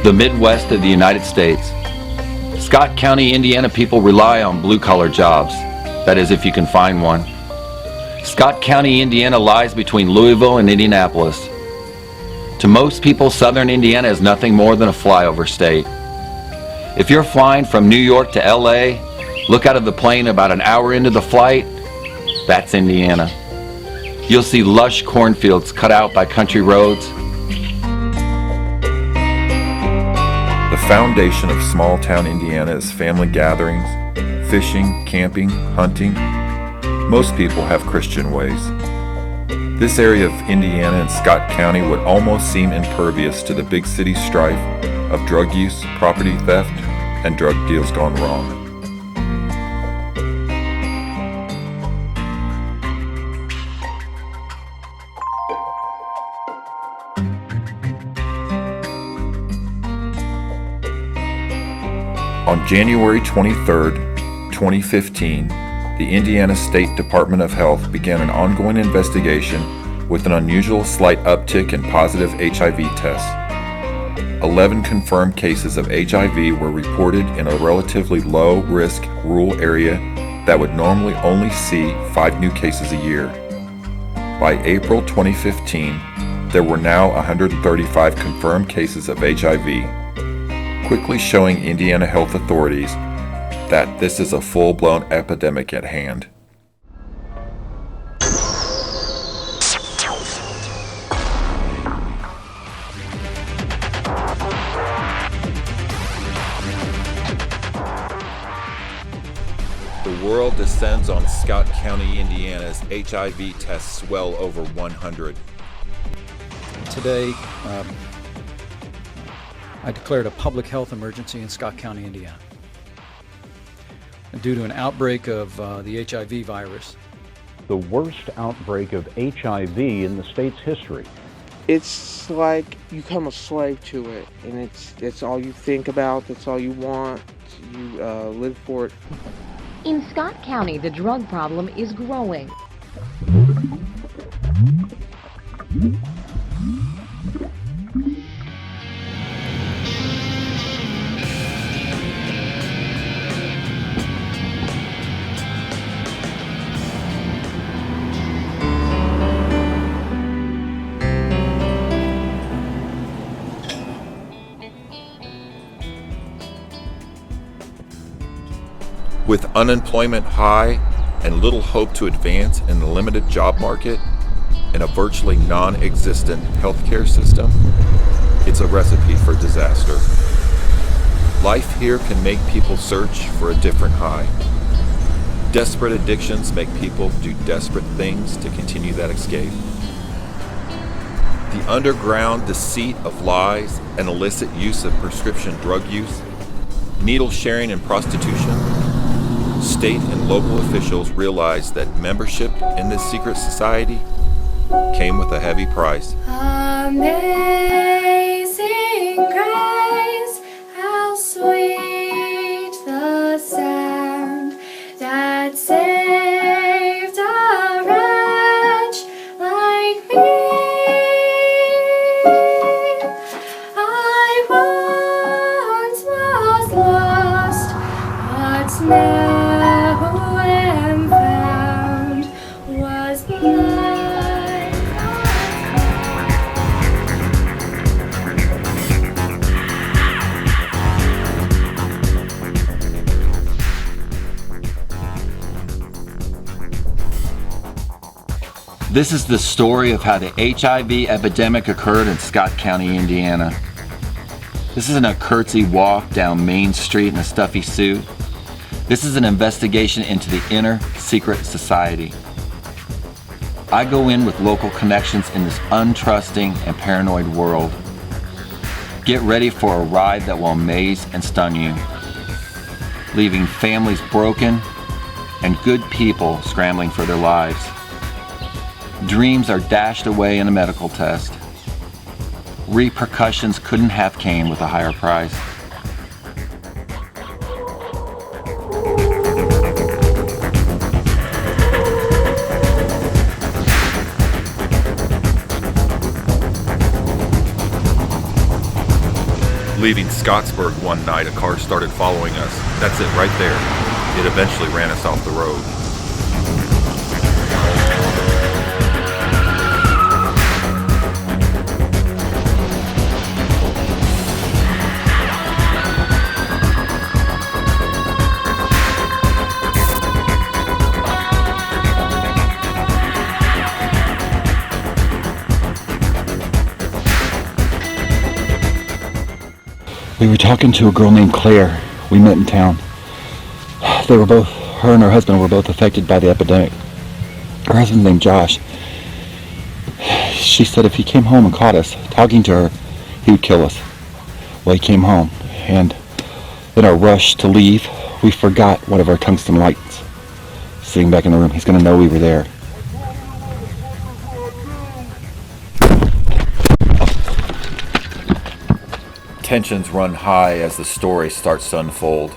The Midwest of the United States. Scott County, Indiana people rely on blue-collar jobs. That is, if you can find one. Scott County, Indiana lies between Louisville and Indianapolis. To most people, southern Indiana is nothing more than a flyover state. If you're flying from New York to LA, look out of the plane about an hour into the flight, that's Indiana. You'll see lush cornfields cut out by country roads. The foundation of small-town Indiana is family gatherings, fishing, camping, hunting. Most people have Christian ways. This area of Indiana and Scott County would almost seem impervious to the big city strife of drug use, property theft, and drug deals gone wrong. On January 23, 2015, the Indiana State Department of Health began an ongoing investigation with an unusual slight uptick in positive HIV tests. 11 confirmed cases of HIV were reported in a relatively low-risk rural area that would normally only see 5 new cases a year. By April 2015, there were now 135 confirmed cases of HIV, quickly showing Indiana health authorities that this is a full-blown epidemic at hand. The world descends on Scott County, Indiana as HIV tests swell over 100. Today, I declared a public health emergency in Scott County, Indiana, due to an outbreak of the HIV virus. The worst outbreak of HIV in the state's history. It's like you become a slave to it, and it's all you think about, that's all you want, you live for it. In Scott County, the drug problem is growing. With unemployment high and little hope to advance in the limited job market and a virtually non-existent healthcare system, it's a recipe for disaster. Life here can make people search for a different high. Desperate addictions make people do desperate things to continue that escape. The underground deceit of lies and illicit use of prescription drug use, needle sharing and prostitution. State and local officials realized that membership in this secret society came with a heavy price. Amazing grace, how sweet the sound that saved a wretch like me. I once was lost, but now This is the story of how the HIV epidemic occurred in Scott County, Indiana. This isn't a curtsy walk down Main Street in a stuffy suit. This is an investigation into the inner secret society. I go in with local connections in this untrusting and paranoid world. Get ready for a ride that will amaze and stun you, leaving families broken and good people scrambling for their lives. Dreams are dashed away in a medical test. Repercussions couldn't have came with a higher price. Leaving Scottsburg one night, a car started following us. That's it right there. It eventually ran us off the road. We were talking to a girl named Claire we met in town. Her and her husband were both affected by the epidemic. Her husband's named Josh. She said if he came home and caught us talking to her, he would kill us. Well, he came home, and in our rush to leave, we forgot one of our tungsten lights. Sitting back in the room, he's gonna know we were there. Tensions run high as the story starts to unfold.